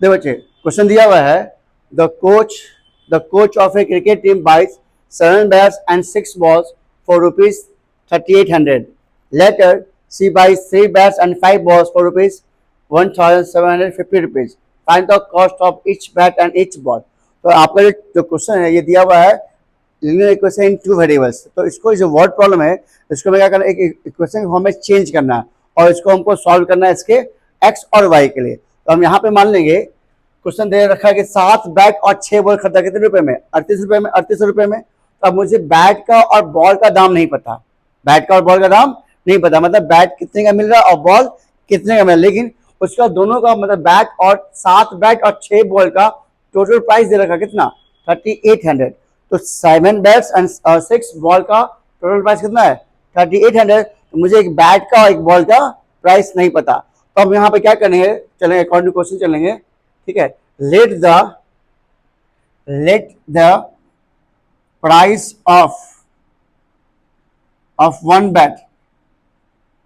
देखो बच्चे, क्वेश्चन दिया हुआ है the coach of a cricket team buys 7 bats and 6 balls for rupees 3800. Later C buys 3 bats and 5 balls for rupees 1750 rupees. Find the cost of each bat and each ball. तो आपका जो question है ये दिया हुआ है linear equation in 2 variables. तो इसको जो वर्ड प्रॉब्लम है इसको मैं क्या करना है, एक इक्वेशन को हमें चेंज करना है और इसको हमको सॉल्व करना है इसके एक्स और वाई के लिए. तो हम यहाँ पे मान लेंगे क्वेश्चन दे रखा है कि 7 बैट और 6 बॉल खरीदा कितने रुपए में, 38 रुपए में, 38 रुपए में. तो अब मुझे बैट का और बॉल का दाम नहीं पता, बैट का और बॉल का दाम नहीं पता, मतलब बैट कितने का मिल रहा है और बॉल कितने का मिल रहा है. लेकिन उसका दोनों का मतलब बैट और 7 बैट और 6 बॉल का टोटल प्राइस दे रखा कितना, 3800. तो 7 बैट्स एंड 6 बॉल का टोटल प्राइस कितना है, 3800. तो मुझे एक बैट का और एक बॉल का प्राइस नहीं पता. तो हम यहाँ पे क्या करेंगे, चलेंगे अकॉर्डिंग टू क्वेश्चन चलेंगे. ठीक है, let the price of one bat,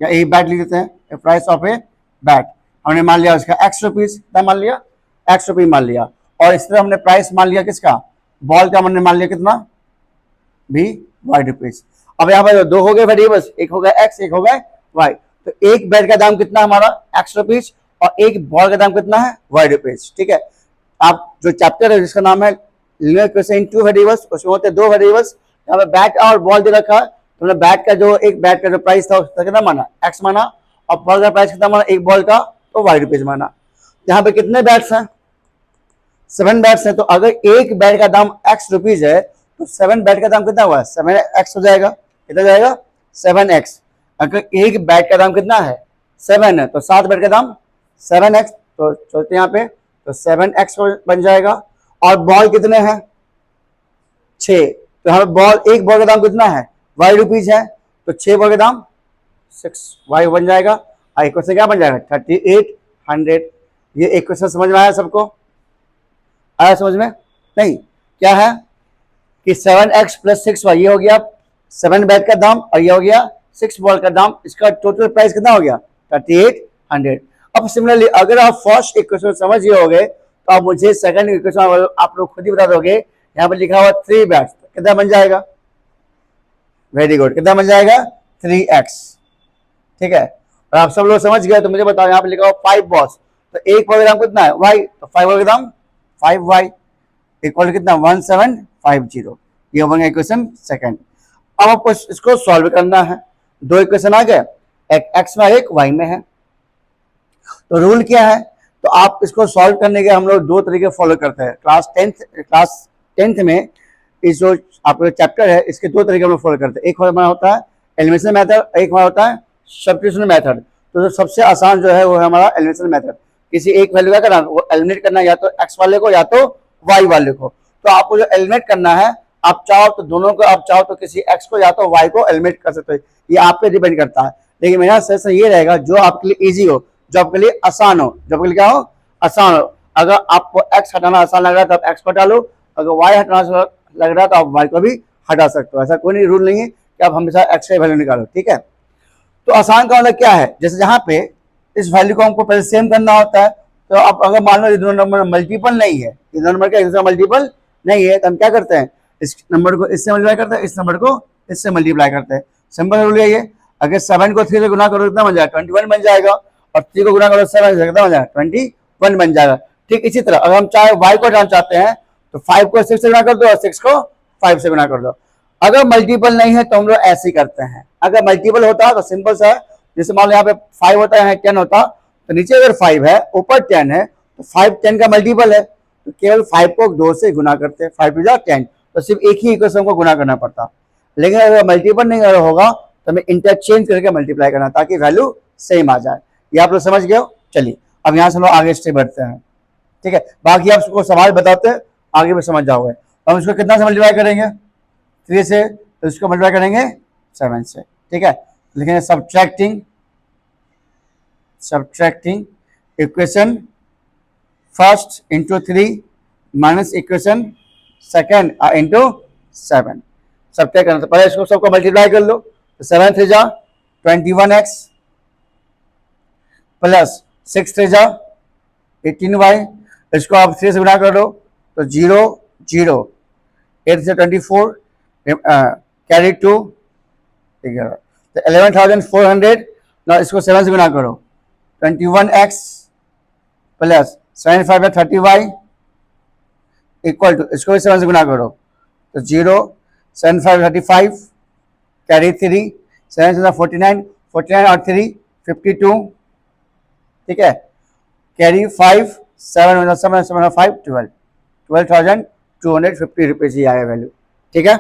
या एक बैट लिख देते हैं, प्राइस ऑफ ए बैट. हमने मान लिया उसका एक्स रुपीज, क्या मान लिया, एक्स रुपीज मान लिया. और इस तरह हमने प्राइस मान लिया किसका, बॉल का हमने मान लिया कितना, भी वाई रुपीज. अब यहाँ पर दो हो गए वेरिएबल्स, एक हो गया एक्स, एक हो गया वाई. तो एक बैट का दाम कितना हमारा एक्स रुपीज और एक बॉल का दाम कितना है वाई रुपीज. ठीक है, आप जो चैप्टर है जिसका नाम है लीनियर इक्वेशन इन 2 वेरिएबल्स, उसमें होते हैं 2 वेरिएबल्स. यहाँ पे बैट और बॉल दे रखा है. तो हमने बैट का जो एक बैट का जो प्राइस था उसका कितना माना, एक्स माना, और बॉल का प्राइस कितना माना, एक बॉल का, तो वाई रुपीज माना. यहाँ पे कितने बैट्स हैं, 7 बैट्स हैं. तो अगर एक बैट का दाम एक्स रुपीज है तो 7 बैट का दाम कितना हुआ, 7x हो जाएगा. कितना जाएगा, 7x. अगर एक बैट का दाम कितना है 7 है तो 7 बैट का दाम 7x. तो चलते यहाँ पे, तो 7x बन जाएगा. और बॉल कितने हैं 6. तो यहाँ पे बॉल, एक बॉल का दाम कितना है वाई रुपीज है, तो 6 बॉल का दाम 6y बन जाएगा. और इक्वेशन क्या बन जाएगा, 3800. ये इक्वेशन समझ में आया सबको, आया समझ में, नहीं क्या है कि 7x प्लस 6y, ये हो गया 7 बैट का दाम और ये हो गया 6 बॉल का दाम. इसका टोटल प्राइस कितना हो गया 3800. अब सिमिलरली अगर आप फर्स्ट इक्वेशन समझ गए होगे तो आप मुझे सेकंड इक्वेशन आप लोग खुद ही बता दोगे. यहाँ पर लिखा हुआ 3 बैट्स, कितना बन जाएगा, वेरी गुड, कितना बन जाएगा 3x. ठीक है, और आप सब लोग समझ गए तो मुझे बताओ, यहाँ पे लिखा हुआ 5 बॉल्स, तो एक बॉल का दाम कितना है y, तो 5 बॉल का दाम 5y इक्वल कितना 1750. ये बन गया इक्वेशन सेकंड. अब आपको इसको सॉल्व करना है. 2 इक्वेशन आ गए, एक x में एक y में है. तो रूल क्या है, तो आप इसको सॉल्व करने के हम लोग 2 तरीके फॉलो करते हैं. क्लास 10th में इस जो आपका चैप्टर है इसके 2 तरीके हम लोग फॉलो करते हैं. एक हमारा होता है एलिमिनेशन मेथड, एक हमारा होता है सब्स्टिट्यूशन मेथड. तो सबसे आसान जो है वो है हमारा एलिमिनेशन मेथड. किसी एक वैल्यू का करना, वो एलिमिनेट करना या तो x वाले को या तो y वाले को. तो आपको जो एलिमिनेट करना है, आप चाहो तो दोनों को, आप चाहो तो किसी x को या तो y को एलिमिनेट कर सकते हो. ये आप पे डिपेंड करता है. लेकिन मेरा सजेशन ये रहेगा जो आपके लिए इजी हो, जो आपके लिए आसान हो, जो आपके लिए क्या हो, आसान हो. अगर आपको x हटाना आसान लग रहा है तो आप x को हटा लो, अगर y हटाना लग रहा है तो आप y को भी हटा सकते हो. ऐसा कोई नहीं रूल नहीं है कि आप हमेशा x का वैल्यू निकालो. ठीक है, तो आसान का मतलब क्या है, जैसे यहाँ पे इस वैल्यू को हमको पहले सेम करना होता है. तो अब अगर मान लो ये दोनों नंबर मल्टीपल नहीं है, ये दोनों नंबर क्या मल्टीपल नहीं है, तो हम क्या करते हैं, इस नंबर को इससे मल्टीप्लाई करते हैं, इस नंबर को इससे मल्टीप्लाई करते हैं. सिंपल रूल है ये. अगर 7 को 3 से गुना करो कितना बन जाएगा, 21 बन जाएगा. और 3 को गुना करो 7 से कितना बन जाएगा, 21 बन जाएगा. ठीक इसी तरह अगर हम चाहे y को हटाना चाहते हैं तो 5 को 6 से गुना कर दो और 6 को 5 से गुना कर दो. अगर मल्टीपल नहीं है तो हम लोग ऐसे ही करते हैं. अगर मल्टीपल होता है तो सिंपल सा है, जैसे मान लो यहाँ पे 5 होता है 10 होता, तो नीचे अगर 5 है ऊपर 10 है तो 5 10 का मल्टीपल है, तो केवल 5 को 2 से गुना करते हैं, 5 2 10. तो सिर्फ एक ही इक्वेशन को गुना करना पड़ता. लेकिन अगर मल्टीपल नहीं अगर होगा तो हमें इंटरचेंज करके मल्टीप्लाई करना ताकि वैल्यू सेम आ जाए. ये आप लोग समझ गए हो. चलिए अब यहाँ से हम लोग आगे स्टेप बढ़ते हैं. ठीक है, बाकी आप सबको सवाल बताते हैं, आगे भी समझ जाओगे. हम इसको कितना से मल्टीप्लाई करेंगे, 3 से, तो इसको मल्टीप्लाई करेंगे 7 से. ठीक है, लिखेंगे subtracting equation first into 3 minus equation second into 7. Subtract करना, तो पहले इसको सबको मल्टीप्लाई कर लो. तो 7 3 जा 21x प्लस 6 3 जा 18y इसको आप 3 से गुना कर दो तो 0 0, 8 से 24, कैरी 2, तो 11,400। ना इसको 7 से गुना करो, 21x plus 75 30y equal to, इसको भी 7 से गुना करो तो 0 7 5 35, कैरी 3, 7 से 49, 49 और 3 52, ठीक है, कैरी 5, 7 7 7 5 12, 12,250 रुपीज ही आया वैल्यू, ठीक है।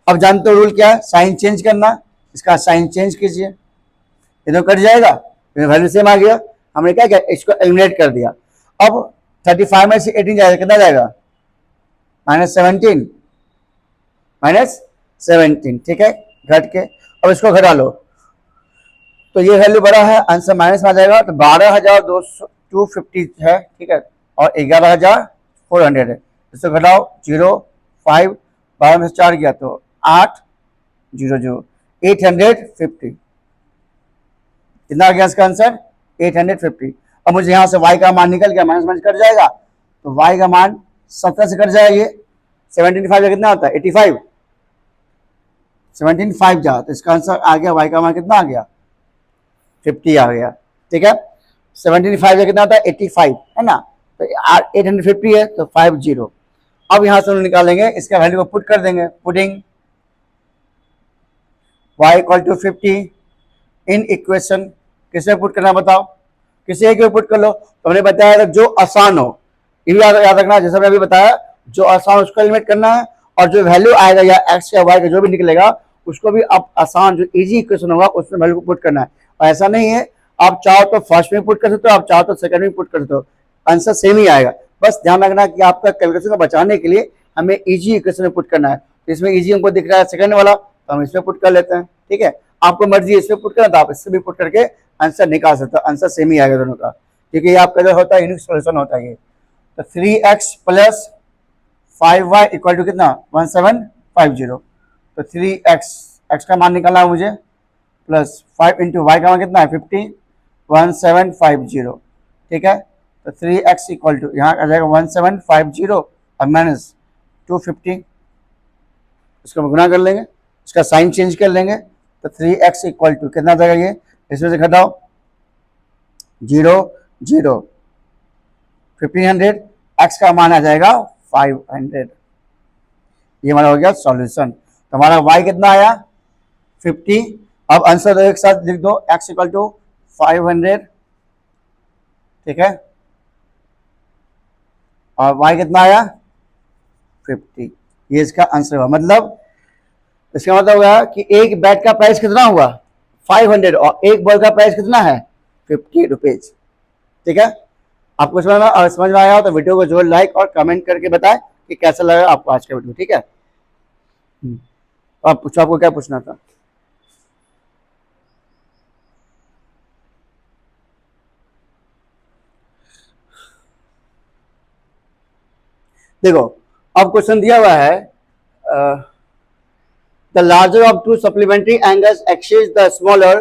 अब जानते हो रूल क्या है, साइन चेंज करना, इसका साइन चेंज कीजिए, ये तो कट जाएगा, वैल्यू सेम आ गया, हमने क्या किया, इसको एलिमिनेट कर दिया। अब 35 में से 18 जाएगा, कितना जाएगा, -17, -17, ठीक है, घट के। अब इसको घटा लो तो ये वैल्यू बड़ा है, आंसर माइनस में आ जाएगा, तो 12,250 है, ठीक है, और 11,400 है। इसको घटाओ, 0 5, 12 में से 4 गया तो 8 0 0, 850, कितना आ गया इसका आंसर, 850। अब मुझे यहाँ से y का मान निकल गया, माइनस माइनस कट जाएगा, तो y का मान 17 से कट जाएगा, ये 75 का कितना होता है 85, 75 जा, तो इसका आंसर आ गया, y का मान कितना आ गया 50 आ गया, ठीक है। 75 का कितना होता है 85, है ना, तो 850 है तो 50। अब यहाँ से हम निकालेंगे, इसका वैल्यू को पुट कर देंगे, putting y equal to 50 in equation, किसे पुट करना बताओ, किसी एक पुट कर लो। तो हमने बताया था जो आसान हो, ये भी याद रखना, जैसे हमने अभी बताया, जो आसान उसको एलिमिनेट करना है, और जो वैल्यू आएगा या x या y का जो भी निकलेगा उसको भी आप आसान, जो इजी इक्वेशन होगा उसमें वैल्यू को पुट करना है। और ऐसा नहीं है, आप चाहो तो फर्स्ट में पुट कर सकते हो, आप चाहो तो सेकंड में पुट कर सकते हो, आंसर सेम ही आएगा। बस ध्यान रखना कि आपका कैलकुलेशन को बचाने के लिए हमें इजी इक्वेशन में पुट करना है। तो इसमें इजी हमको दिख रहा है सेकंड वाला, तो हम इसमें पुट कर लेते हैं, ठीक है। आपको मर्जी है इसमें पुट करना, तो आप इससे भी पुट करके आंसर निकाल सकते हो, आंसर सेम ही आएगा दोनों का, क्योंकि ये आपका जो होता है यूनिक सॉल्यूशन होता है ये। तो 3x plus 5y equal to कितना 1750, तो 3x का मान निकालना है मुझे, प्लस 5 इंटू वाई का मान कितना है 50, 1750, ठीक है। तो 3x इक्वल टू यहाँ आ जाएगा 1750 और माइनस 250, इसको हम गुना कर लेंगे, इसका साइन चेंज कर लेंगे, तो 3x इक्वल टू कितना आ जाएगा, ये इसमें से घटाओ 0 0, 1500, x का मान आ जाएगा 500। ये हमारा हो गया सॉल्यूशन। तो हमारा y कितना आया 50। अब आंसर दो एक साथ लिख दो, x इक्वल टू 500, ठीक है, और y कितना आया 50। ये इसका आंसर हुआ, मतलब इसका मतलब होगा कि एक बैट का प्राइस कितना हुआ 500 और एक बॉल का प्राइस कितना है 50 रुपीज, ठीक है। आपको समझ में आया हो तो वीडियो को जरूर लाइक और कमेंट करके बताएं कि कैसा लगा आपको आज का वीडियो, ठीक है। आप पूछो, आपको क्या पूछना था। देखो अब क्वेश्चन दिया हुआ है, the larger of to supplementary angles exceed the smaller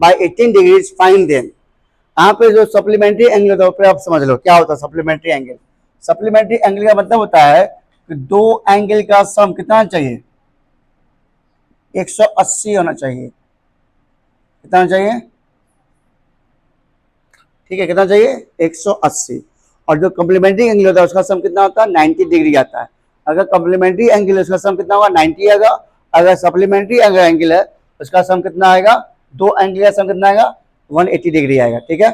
by 18 degrees, find them. यहाँ पे जो सप्लीमेंट्री एंगल होता है ऊपर आप समझ लो क्या होता है सप्लीमेंट्री एंगल। सप्लीमेंट्री एंगल का मतलब होता है कि दो एंगल का सम कितना चाहिए 180 होना चाहिए, कितना होना चाहिए, ठीक है, कितना चाहिए 180। और जो कॉम्प्लीमेंट्री एंगल होता है उसका सम कितना होता है 90 डिग्री आता है। अगर कॉम्प्लीमेंट्री एंगल है उसका सम कितना होगा 90 आएगा, अगर सप्लीमेंट्री अगर एंगल है उसका सम कितना आएगा, दो एंगल का सम कितना आएगा 180 डिग्री आएगा, ठीक है,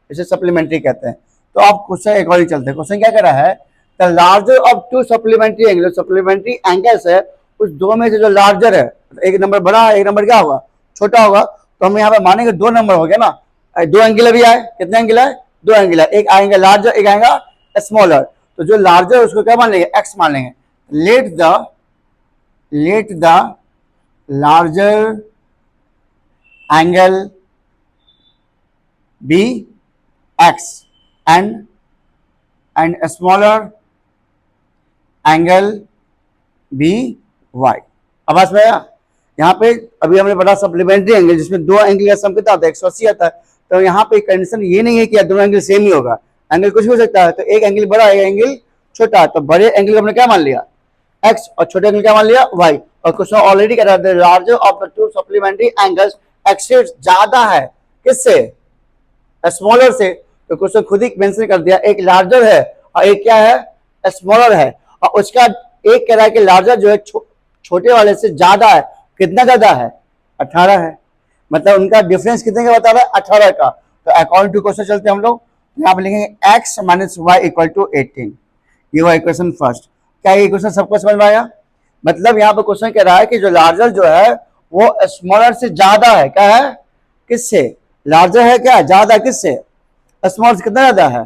इसे सप्लीमेंट्री कहते हैं। तो आप क्वेश्चन एक और चलते हैं, क्वेश्चन क्या कर रहा है, the larger of to supplementary angle, supplementary angles है उस दो में से जो लार्जर है, एक नंबर बड़ा है एक नंबर क्या होगा छोटा होगा, तो हम यहाँ पे मानेंगे दो नंबर हो गया ना, दो एंगल भी आए, कितने एंगल है दो एंगल है, एक आएंगे लार्जर एक आएगा स्मॉलर, तो जो लार्जर है उसको क्या मान लेंगे एक्स मान लेंगे। Let the larger angle be x and smaller angle be y. अब समझ में आया, यहाँ पे अभी हमने बड़ा सप्लीमेंट्री एंगल जिसमें दो एंगल का सम कितना आता है 180 आता है, तो यहाँ पे कंडीशन ये नहीं है कि दोनों एंगल सेम ही होगा, एंगल कुछ भी हो सकता है, तो एक एंगल बड़ा एक एंगल छोटा, तो बड़े एंगल को हमने क्या मान लिया x और छोटे एंगल क्या मान लिया y। और क्वेश्चन ऑलरेडी कह रहा था larger of the two supplementary angles axis ज्यादा है किससे, स्मॉलर से। तो क्वेश्चन खुद ही मेंशन कर दिया, एक लार्जर है और एक क्या है स्मॉलर है, और उसका एक कह रहा है कि लार्जर जो है छोटे वाले से ज्यादा है। कितना ज्यादा है 18 है, मतलब उनका डिफरेंस कितने का बता रहा है 18 का। तो अकॉर्डिंग टू क्वेश्चन चलते हैं हम लोग, यहाँ पे लिखेंगे x minus y equal to 18। ये हुआ इक्वेशन फर्स्ट। क्या ये क्वेश्चन सबको समझ में आया? मतलब यहाँ पे क्वेश्चन कह रहा है कि जो लार्जर जो है वो स्मॉलर से ज्यादा है, क्या है किससे, लार्जर है क्या ज्यादा किससे, स्मॉल से कितना ज्यादा है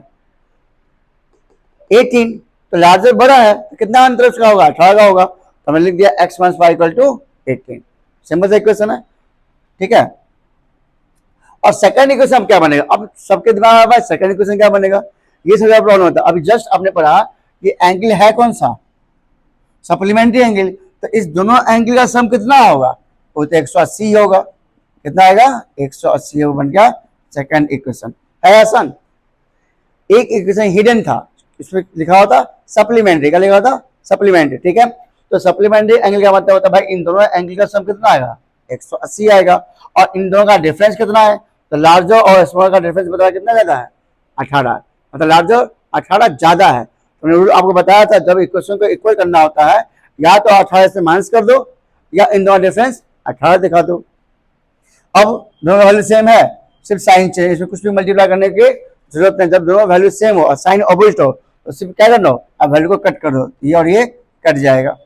18। तो लार्जर बड़ा है तो कितना अंतर उसका होगा 18 का होगा। तो हमने लिख दिया x minus y equal to 18। Simple सा इक्वेशन है, ठीक है। और सेकंड इक्वेशन अब क्या बनेगा, अब सबके दिमाग में सेकंड इक्वेशन क्या बनेगा, ये सबसे प्रॉब्लम होता है। अभी जस्ट आपने पढ़ा कि एंगल है कौन सा सप्लीमेंट्री एंगल, तो इस दोनों एंगल का सम कितना होगा, वो तो 180 होगा। कितना आएगा 180 होगा, बन गया सेकंड इक्वेशन। है आसान। एक इक्वेशन हिडन था, इसमें लिखा होता सप्लीमेंट्री, क्या लिखा होता सप्लीमेंट्री, ठीक है। तो सप्लीमेंट्री एंगल का मतलब होता है भाई इन दोनों एंगल का सम कितना आएगा 180 आएगा, और इन दोनों का डिफरेंस कितना है, तो लार्जर और स्मॉलर का डिफरेंस बताया कितना ज्यादा है 18, मतलब लार्जर 18 ज्यादा है। तो मैंने आपको बताया था जब इक्वेशन को इक्वल करना होता है या तो 18 से माइनस कर दो या इन दोनों डिफरेंस 18 दिखा दो। अब दोनों वैल्यू सेम है, सिर्फ साइन चेंज, इसमें कुछ भी मल्टीप्लाई करने की जरूरत नहीं। जब दोनों वैल्यू सेम हो और साइन ऑपोजिट हो तो सिर्फ क्या करना हो, अब वैल्यू को कट कर दो, ये और ये कट जाएगा।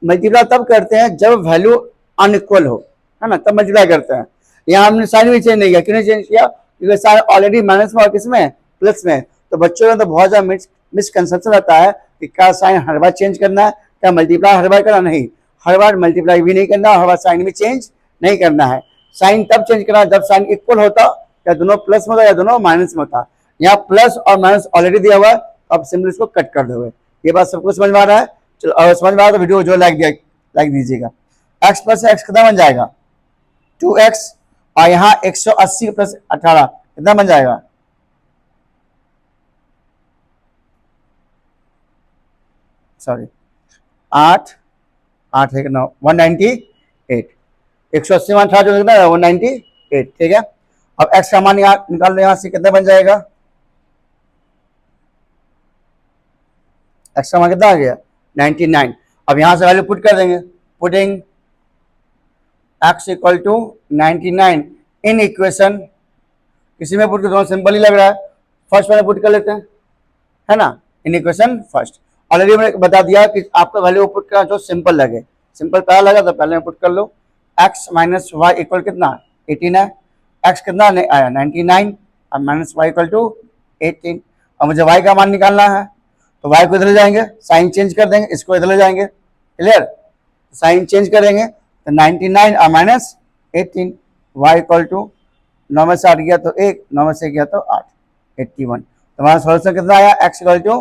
मल्टीप्लाई तब करते हैं जब वैल्यू अनइक्वल हो, है ना, तब मल्टीप्लाई करते हैं। यहाँ हमने साइन भी चेंज नहीं किया, क्यों नहीं चेंज किया, क्योंकि साइन ऑलरेडी माइनस में और किसमें प्लस में। तो बच्चों में तो बहुत ज्यादा मिसकंसेप्शन रहता है कि क्या साइन हर बार चेंज करना है, क्या मल्टीप्लाई हर बार करना, नहीं, हर बार मल्टीप्लाई भी नहीं करना, हर बार साइन भी चेंज नहीं करना है। साइन तब चेंज करना जब साइन इक्वल होता, या दोनों प्लस में होता या दोनों माइनस में होता। यहाँ प्लस और माइनस ऑलरेडी दिया हुआ है, अब सिंपल इसको कट कर दोगे। ये बात सबको समझ में आ रहा है? चलो अगर समझ में आ रहा है तो वीडियो को जो लाइक दीजिएगा। x प्लस x कितना बन जाएगा 2x, और यहाँ 180 प्लस 18 कितना बन जाएगा, सॉरी 8 8 है 9 198, 180 मान 18 जो कितना है 198, ठीक है। अब x का मान निकाल लो, यहाँ से कितना बन जाएगा, x का मान कितना आ गया 99। अब यहां से वैल्यू पुट कर देंगे, putting x equal to 99 in equation, किसी में पुट कर दो सिंपल ही लग रहा है, फर्स्ट वाले पुट कर लेते हैं, है ना, इन इक्वेशन फर्स्ट। ऑलरेडी मैंने बता दिया कि आपका वैल्यू पुट करना जो सिंपल लगे, सिंपल पहला लगा तो पहले में पुट कर लो। x माइनस वाई इक्वल कितना 18 है, x कितना आया 99 और माइनस वाई इक्वल टू 18। अब मुझे y का मान निकालना है, तो y को इधर ले जाएंगे, साइन चेंज कर देंगे, इसको इधर ले जाएंगे, क्लियर, साइन चेंज करेंगे तो 99 और माइनस 18, y इक्वल टू 9 में से 8 गया तो 1, 9 में से गया तो 8, 81। तो हमारा सोल्यूशन कितना आया x इक्वल टू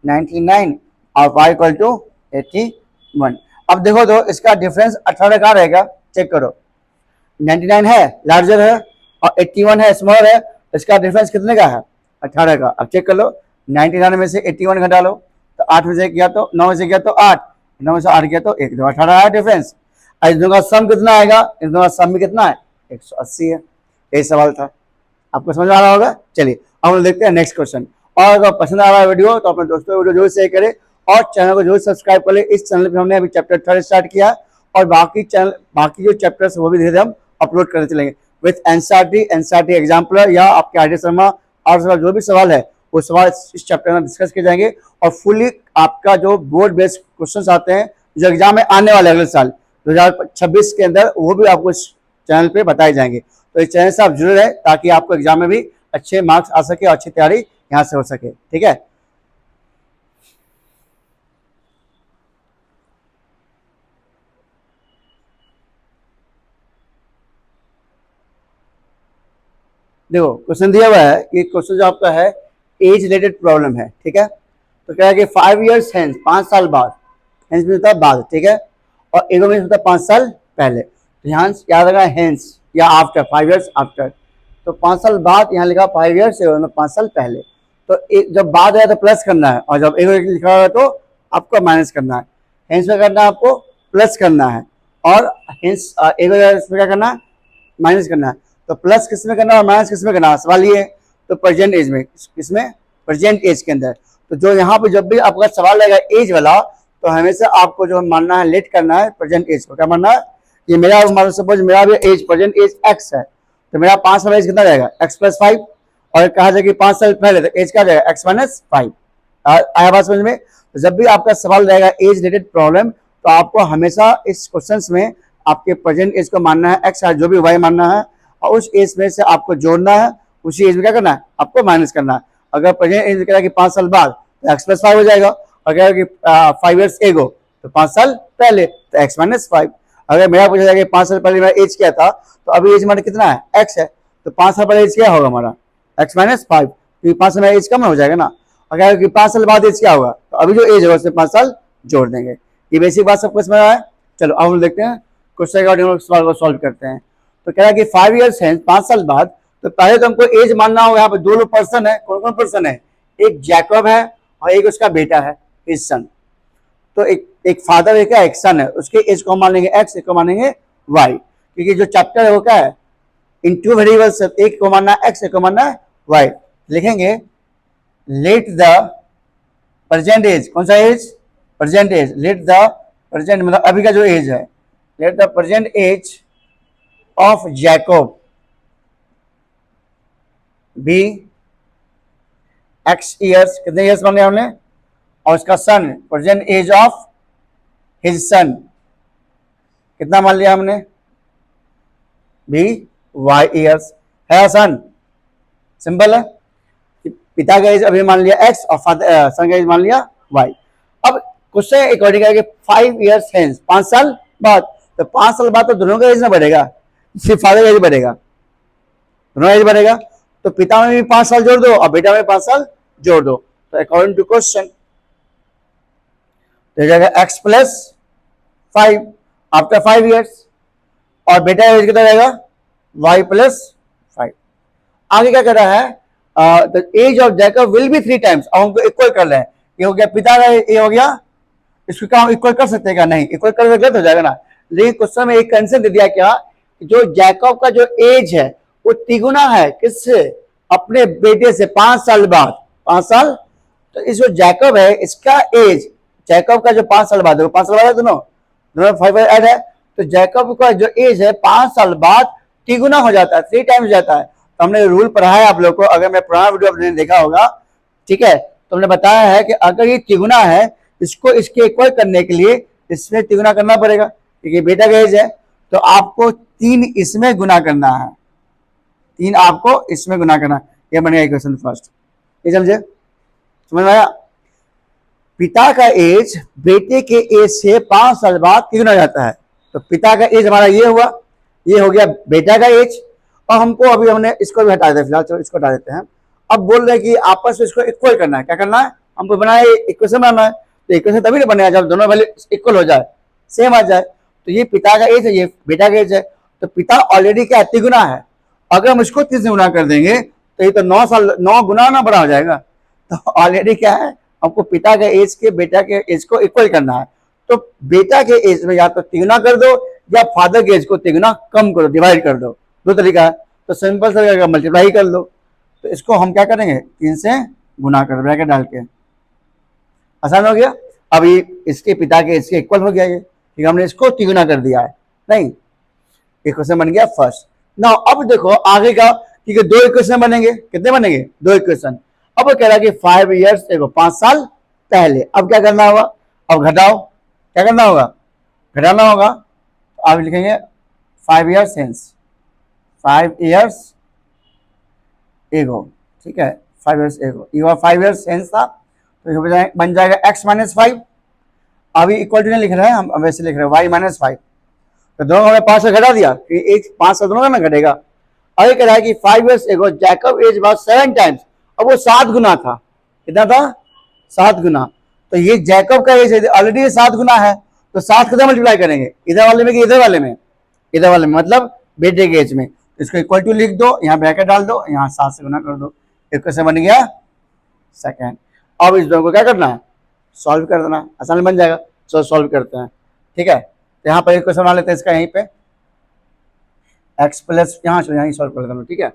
99 और y इक्वल टू 81। अब देखो तो इसका डिफरेंस 18 का रहेगा, चेक करो, 99 है लार्जर है और 81 है स्मॉलर है, इसका डिफरेंस कितने का है 18 का। अब चेक कर लो, 99 में से 81 घटा लो, तो 8 में से गया तो 9 में से गया तो 8, 9 में से 8 गया तो 1, तो 18 आया डिफरेंस। इन दोनों का सम कितना आएगा, इन दोनों का सम भी कितना है 180 है। यही सवाल था, आपको समझ आ रहा होगा। चलिए अब हम देखते हैं नेक्स्ट क्वेश्चन। और अगर पसंद आ रहा है वीडियो तो अपने दोस्तों वीडियो जरूर शेयर करें और चैनल को जरूर सब्सक्राइब कर ले। इस चैनल पे हमने अभी चैप्टर 3 स्टार्ट किया और बाकी जो चैप्टर्स वो भी धीरे धीरे हम अपलोड करते चलेंगे विथ एनसीईआरटी एग्जाम्पलर या आपके आर डी शर्मा और सवाल जो भी सवाल है वो सवाल इस चैप्टर में डिस्कस किए जाएंगे। और फुली आपका जो बोर्ड बेस्ड क्वेश्चंस आते हैं जो एग्जाम में आने वाले अगले साल 2026 के अंदर, वो भी आपको इस चैनल पे बताए जाएंगे। तो इस चैनल से आप जुड़े रहे ताकि आपको एग्जाम में भी अच्छे मार्क्स आ सके और अच्छी तैयारी यहाँ से हो सके, ठीक है। देखो क्वेश्चन दिया हुआ है कि क्वेश्चन जो आपका है एज रिलेटेड प्रॉब्लम है, ठीक है। तो क्या है कि 5 years हेंस, 5 साल बाद, हेंस भी होता है बाद, ठीक है, और एगो में होता है 5 साल पहले। तो यहाँ याद रखना हेंस या आफ्टर, 5 years आफ्टर। तो 5 साल बाद यहाँ लिखा 5 years, 5 साल पहले। तो एक जब बाद आया तो प्लस करना है, और जब एक लिखा हुआ है तो आपको माइनस करना है। हेंस में करना है आपको प्लस करना है, और हेंस एक इसमें क्या करना है, माइनस करना है। तो प्लस किस में करना है और माइनस किस में करना है, सवाल ये है। तो प्रेजेंट एज में, किसमें, प्रेजेंट एज के अंदर। तो जो यहाँ पे जब भी आपका सवाल रहेगा एज वाला, तो हमेशा आपको जो मानना है लेट करना है प्रेजेंट एज को। क्या मानना है, ये मेरा सपोज मेरा भी एज प्रेजेंट एज एक्स है, तो मेरा 5 साल एज कितना रहेगा, एक्स प्लस 5, और कहा जाए कि 5 साल पहले तो एज क्या रहेगा, एक्स माइनस 5। आया बात समझ में। तो जब भी आपका सवाल रहेगा एज रिलेटेड प्रॉब्लम, तो आपको हमेशा इस क्वेश्चंस में आपके प्रेजेंट एज को मानना है एक्स है, जो भी वाई मानना है, और उस एज में से आपको जोड़ना है, उसी एज में क्या करना है, आपको माइनस करना है। अगर प्रेजेंट एज कह रहा है कि 5 साल बाद, तो एक्स प्लस 5 हो जाएगा। अगर कि 5 ईयर्स एगो, तो 5 साल पहले, तो एक्स माइनस 5। अगर मेरा पूछा जाएगा 5 साल पहले मेरा एज क्या था, तो अभी एज हमारा कितना है, एक्स है, तो 5 साल पहले एज क्या होगा हमारा, एक्स माइनस 5, क्योंकि 5 साल में एज कम हो जाएगा ना। अगर कि 5 साल बाद एज क्या होगा, तो अभी जो एज होगा उससे 5 साल जोड़ देंगे। ये बेसिक बात सबको समझ आया। चलो अब हम देखते हैं क्वेश्चन का सवाल को सॉल्व करते हैं। तो कह रहा है कि 5 ईयर्स है, 5 साल बाद, तो पहले तो हमको एज मानना होगा। यहाँ पे दो लोग पर्सन है, कौन कौन पर्सन है, एक जैकब है और एक उसका बेटा है, हिज सन। तो एक फादर है, क्या एक सन है, उसके एज को मानेंगे एक्स, एक को मानेंगे वाई, क्योंकि जो चैप्टर है वो क्या है, इन टू वेरिएबल्स, एक को मानना है एक्स, एक को मानना है वाई। लिखेंगे लेट द प्रेजेंट एज, कौन सा age, present age, let the present मतलब अभी का जो एज है, let the present age of Jacob be x years, कितने ईयर्स माने हमने, और उसका son present age of his son कितना मान लिया हमने, बी वाई ईयर्स, है आसान, सिंपल है। पिता का एज अभी मान लिया एक्स और फादर सन का एज मान लिया वाई। अब क्वेश्चन अकॉर्डिंग है कि 5 ईयर्स हेंस, 5 साल बाद, तो 5 साल बाद तो दोनों का एज ना बढ़ेगा, सिर्फ फादर का एज बढ़ेगा, दोनों एज बढ़ेगा। तो पिता में भी 5 साल जोड़ दो और बेटा में 5 साल जोड़ दो। तो अकॉर्डिंग टू क्वेश्चन तो जाएगा एक्स प्लस 5 आफ्टर 5 ईयर्स, और बेटा का एज कितना रहेगा, वाई प्लस 5। आगे क्या कर रहा है, the age of Jacob will be 3 times. अब हमको इक्वल कर रहे हैं, ये हो गया पिता का, ये हो गया, इसको क्या हम इक्वल कर सकते हैं क्या, नहीं, इक्वल कर गलत हो जाएगा ना। लेकिन क्वेश्चन में एक कंसेप्ट दे दिया क्या, जो जैकब का जो एज है वो तिगुना है किससे, अपने बेटे से 5 साल बाद, 5 साल। तो इस जो जैकब है इसका एज, जैकब का जो 5 साल बाद है, 5 साल बाद है, दोनों दोनों 5 ऐड है, तो जैकब का जो एज है 5 साल बाद तिगुना हो जाता है, 3 टाइम्स हो जाता है। तो हमने रूल पढ़ा है आप लोग को, अगर मैं पुराना वीडियो आपने देखा होगा, ठीक है, तो हमने बताया है कि अगर ये तिगुना है, इसको इसके इक्वल करने के लिए इसमें तिगुना करना पड़ेगा, क्योंकि बेटा का एज है, तो आपको 3 इसमें गुना करना है, 3 आपको इसमें गुना करना है। ये बनेगा इक्वेशन फर्स्ट, ये समझे, समझ में आया। पिता का एज बेटे के एज से 5 साल बाद तिगुना हो जाता है। तो पिता का एज हमारा ये हुआ, ये हो गया बेटा का एज, और हमको अभी हमने इसको भी हटा देते, फिलहाल चलो इसको हटा देते हैं। अब बोल रहे हैं कि आपस में इसको इक्वल करना है, क्या करना है, हमको बनाए इक्वेशन बनाना है। तो इक्वेशन तभी ना बनेगा जब दोनों वैल्यू इक्वल हो जाए, सेम आ जाए। तो ये पिता का एज है, ये बेटा का एज है, तो पिता ऑलरेडी क्या तिगुना है, अगर हम इसको 3 से गुना कर देंगे तो ये तो 9 साल 9 गुना ना बड़ा हो जाएगा। तो ऑलरेडी क्या है, हमको पिता के एज के बेटा के एज को इक्वल करना है। तो बेटा के एज में या तो तिगुना कर दो या फादर के एज को तिगुना कम करो, डिवाइड कर दो, दो तरीका है। तो सिंपल से मल्टीप्लाई कर लो। तो इसको हम क्या करेंगे, 3 से गुना कर, ब्रैकेट डाल के, आसान हो गया। अभी इसके पिता के इसके इक्वल हो गया ये, ठीक है, हमने इसको तिगुना कर दिया है, नहीं, एक क्वेश्चन बन गया फर्स्ट। ना अब देखो आगे का, ठीक है, 2 इक्वेशन बनेंगे, कितने बनेंगे, 2 इक्वेशन। अब वो कह रहा है कि 5 ईयर्स देखो 5 साल पहले, अब क्या करना होगा, अब घटाओ, क्या करना होगा, घटाना होगा। तो अब लिखेंगे 5 ईयर्स हेंस, 5 ईयर्स एगो, ठीक है, 5 ईयर्स एगो, ये 5 ईयर्स हेंस था, तो बन जाएगा x माइनस 5। अभी इक्वल टू नहीं लिख रहे हैं हम, वैसे लिख रहे हैं y माइनस 5। तो दोनों हमने 5 से घटा दिया, एक 5 से दोनों का ना घटेगा। अभी कह रहा है कि 5 years ago Jacob as was 7 times, अब वो 7 गुना था, कितना था, 7 गुना। तो ये जैकब का एज ऑलरेडी 7 गुना है, तो 7 कितना मल्टीप्लाई करेंगे, इधर वाले में कि इधर वाले में, इधर वाले में, मतलब बेटे के एज में। इसको इक्वल टू लिख दो, यहाँ ब्रैकेट डाल दो, यहाँ 7 से गुना कर दो, इक्वेशन बन गया सेकेंड। अब इस दोनों को क्या करना है, सॉल्व कर देना, आसान बन जाएगा। चलो सॉल्व करते हैं, ठीक है। तो यहाँ पर एक क्वेश्चन बना लेते हैं इसका, यहीं पे x प्लस, यहाँ चलो यहीं सॉल्व कर देना, ठीक है,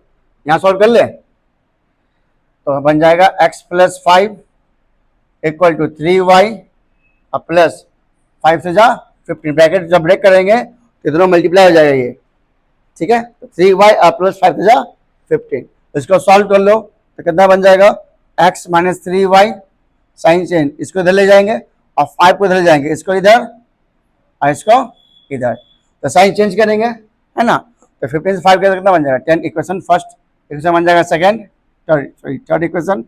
यहाँ सॉल्व कर ले। तो बन जाएगा x plus 5 equal to 3y और प्लस 5 से जा 15, ब्रैकेट जब ब्रेक करेंगे तो दोनों मल्टीप्लाई हो जाएगा ये, ठीक है। तो 3y और प्लस 5 से जा 15, इसको सॉल्व कर लो तो कितना बन जाएगा, x minus 3y, sign change, इसको इधर ले जाएंगे और 5 को इधर ले जाएंगे, इसको इधर और इसको इधर, तो साइन चेंज करेंगे, है ना। तो 15 से 5 कितना बन जाएगा 10, इक्वेशन फर्स्ट, इक्वेशन बन जाएगा second, third equation,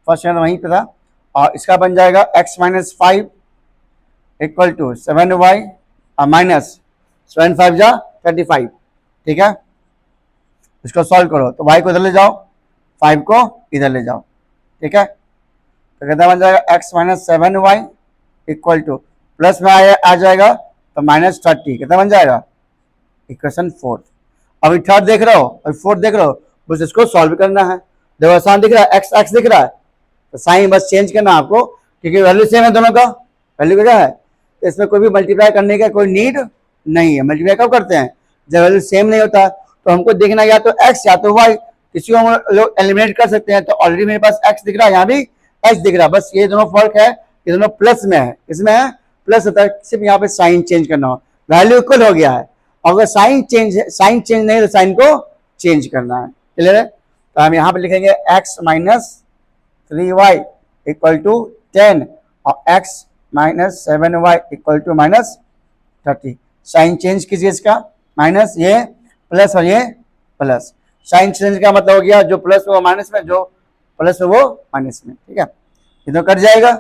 first equation वहीं पे था। और इसका बन जाएगा x minus 5 equal to 7y और माइनस 7 5 जा 35, ठीक है। इसको सॉल्व करो तो y को इधर ले जाओ, 5 को इधर ले जाओ, ठीक है। तो कितना बन जाएगा x minus 7y equal to, plus में आ जाएगा तो माइनस 30, कितना बन जाएगा, इक्वेशन फोर्थ। अभी थर्ड देख रहे हो, अभी फोर्थ देख रहे हो, बस इसको सॉल्व करना है। देखो आसान दिख रहा है, x x दिख रहा है, तो साइन बस चेंज करना आपको, क्योंकि वैल्यू सेम है दोनों का, वैल्यू क्या है, तो इसमें कोई भी मल्टीप्लाई करने का कोई नीड नहीं है। मल्टीप्लाई कब करते हैं, जब वैल्यू सेम नहीं होता, तो हमको देखना या तो x या तो y, किसी को हम लोग एलिमिनेट कर सकते हैं। तो ऑलरेडी मेरे पास x दिख रहा है, यहाँ भी x दिख रहा है, बस ये दोनों फर्क है, ये दोनों प्लस में है, इसमें है प्लस होता है, सिर्फ यहाँ पे साइन चेंज करना हो, वैल्यू इक्वल हो गया है। अगर साइन चेंज नहीं है तो साइन को चेंज करना है, क्लियर है। तो हम यहाँ पे लिखेंगे x minus 3y equal to 10 और x minus 7y equal to minus 30। Sign change कीजिए इसका, माइनस ये प्लस और ये प्लस, साइन चेंज का मतलब हो गया जो प्लस वो माइनस में, जो प्लस वो माइनस में, ठीक है। ये तो कट जाएगा,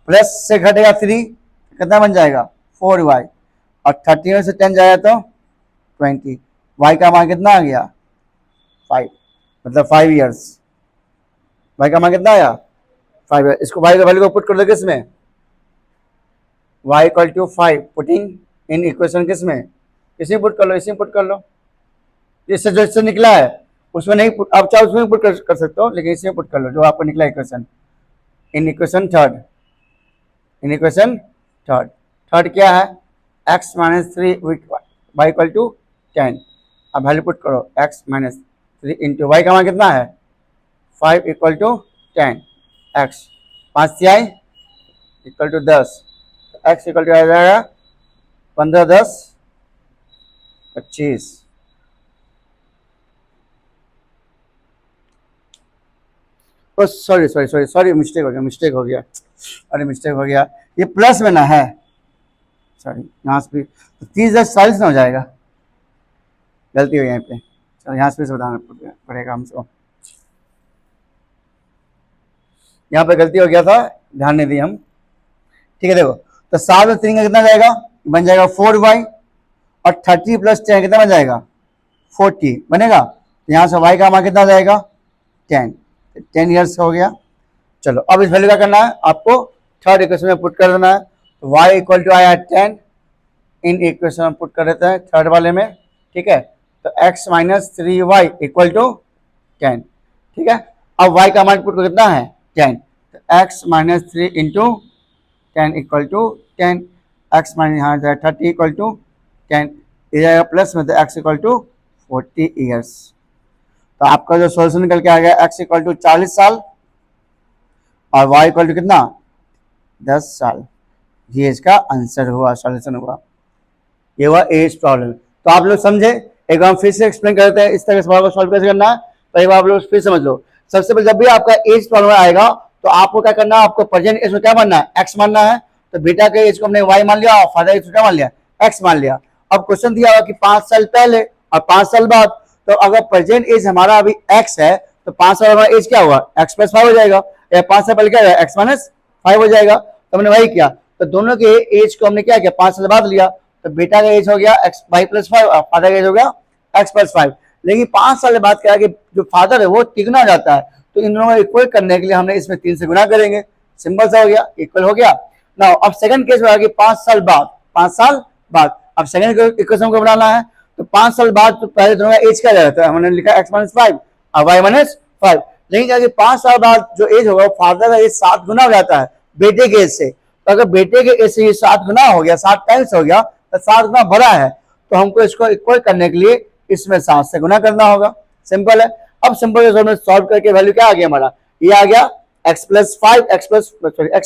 प्लस से घटेगा 3, कितना बन जाएगा 4y, और 30 में से 10 जाएगा तो 20, y का मान कितना आ गया 5, मतलब 5 ईयर्स, y का मान कितना आया 5 ईयर्स। इसको y का वैल्यू को पुट कर दो किसमें, y equal to 5 putting in equation किसमें, इसमें पुट कर लो, इसमें पुट कर लो, इससे जो इससे निकला है उसमें नहीं पुट, आप चाहे उसमें पुट कर सकते हो, लेकिन इसमें पुट कर लो जो आपको निकला equation, in equation third, in equation third. Third क्या है, x minus 3 y equal to 10, अब वैल्यू पुट करो x माइनस 3 इंटू वाई का मान कितना है 5 इक्वल टू 10, x 5 तिहाई equal to 10, x equal to आ जाएगा 15 10 25। सॉरी मिस्टेक हो गया, अरे मिस्टेक हो गया, ये प्लस में ना है, सॉरी यहाँ से भी 30 10 40 ना हो जाएगा, गलती हो यहाँ पे, चलो यहाँ से बताना पड़ेगा हमको, यहाँ पे गलती हो गया था, ध्यान नहीं दिए हम, ठीक है। देखो तो 7 में 3 का कितना जाएगा, बन जाएगा 4y, और 30 प्लस 10 कितना बन जाएगा 40 बनेगा, तो यहाँ से y का मान कितना जाएगा 10 ईयर्स हो गया। चलो अब इस वैल्यू का करना है आपको, थर्ड इक्वेशन में पुट कर देना है, तो y इक्वल टू आया 10, इन इक्वेशन में पुट कर देते हैं थर्ड वाले में, ठीक है। तो x minus 3y equal to 10, ठीक है। अब y का मान पुट कर कितना है 10, तो x minus 3 into 10 equal to 10, x minus यहाँ जाएगा 30 इक्वल टू 10, ये जाएगा प्लस में, तो x इक्वल टू 40 ईयर्स। तो आपका जो सोल्यूशन निकल के आ गया x इक्वल टू 40 साल और y इक्वल टू कितना 10 साल, ये इसका आंसर हुआ, सॉल्यूशन हुआ, ये हुआ एज प्रॉब्लम। तो आप लोग समझे, एक बार फिर से एक्सप्लेन करते हैं इस तरह सवाल को सॉल्व कैसे करना है, तो एक बार आप लोग फिर समझ लो। सबसे पहले जब भी आपका एज प्रॉब्लम आएगा तो आपको क्या करना है, आपको प्रेजेंट एज में क्या मानना है x मानना है, तो बेटा के एज को हमने y मान लिया और फादर एज को क्या मान लिया x मान लिया। अब क्वेश्चन दिया हुआ कि 5 साल पहले और 5 साल बाद, तो अगर प्रेजेंट एज हमारा अभी x है तो 5 साल हमारा एज क्या हुआ x प्लस 5 हो जाएगा, या 5 साल पहले क्या है x माइनस 5 हो जाएगा। तो हमने वही किया, तो दोनों के एज को हमने क्या किया 5 साल बाद लिया, तो बेटा का एज हो गया x y प्लस 5 और फादर का एज हो गया x प्लस 5। लेकिन 5 साल के बाद क्या है कि जो फादर है वो तिगुना हो जाता है, तो इन दोनों को इक्वल करने के लिए हमने इसमें 3 से गुना करेंगे, सिंपल सा हो गया, इक्वल हो गया ना। अब सेकंड केस में आ गया 5 साल बाद, अब सेकंड इक्वेशन को बनाना है, तो 5 साल बाद तो पहले दोनों का एज क्या जाता है, हमने लिखा x माइनस 5 और y माइनस 5, लेकिन अगर 5 साल बाद जो एज होगा फादर का एज 7 गुना हो जाता है बेटे के एज से, तो अगर बेटे के एज से ये 7 गुना हो गया, 7 टाइम्स हो गया, तो 7 गुना बड़ा है, तो हमको इसको इक्वल करने के लिए इसमें 7 से गुना करना होगा। सिंपल है। अब सिंपल में सॉल्व करके वैल्यू क्या आ गया हमारा, ये आ गया x plus 5 x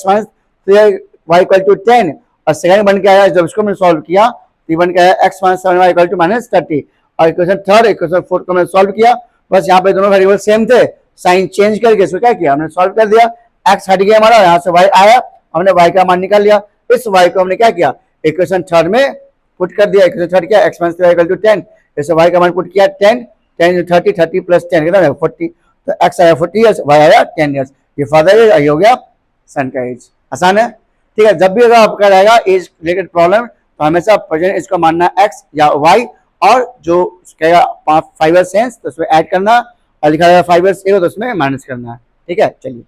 minus 3 y equal to 10, और सेकंड बन के आया जब इसको मैंने सॉल्व किया तो बन के आया x minus 7y equal to minus 30। और इक्वेशन थर्ड इक्वेशन फोर्थ को मैंने सॉल्व किया, बस यहाँ पे दोनों वेरिएबल सेम थे, साइन चेंज करके इसको क्या किया हमने सॉल्व कर दिया, x हट गया हमारा, यहाँ से y आया, हमने y का मान निकाल लिया, इस y को हमने क्या किया इक्वेशन थर्ड में पुट कर दिया, इक्वेशन थर्ड क्या x minus 3y equal to 10, इसे y का मान पुट किया 10 10 30 प्लस 10 कितना है 40, तो x आया 40 ईयर्स, y आया 10 ईयर्स, ये फादर एज, ये हो गया सन का एज। आसान है, ठीक है। जब भी अगर आपका रहेगा एज रिलेटेड प्रॉब्लम तो हमेशा प्रेजेंट एज को मानना x या y, और जो कहेगा 5 ईयर्स सेंस तो उसमें ऐड करना, और लिखा जाएगा 5 ईयर्स ए तो उसमें माइनस करना है। ठीक है, चलिए।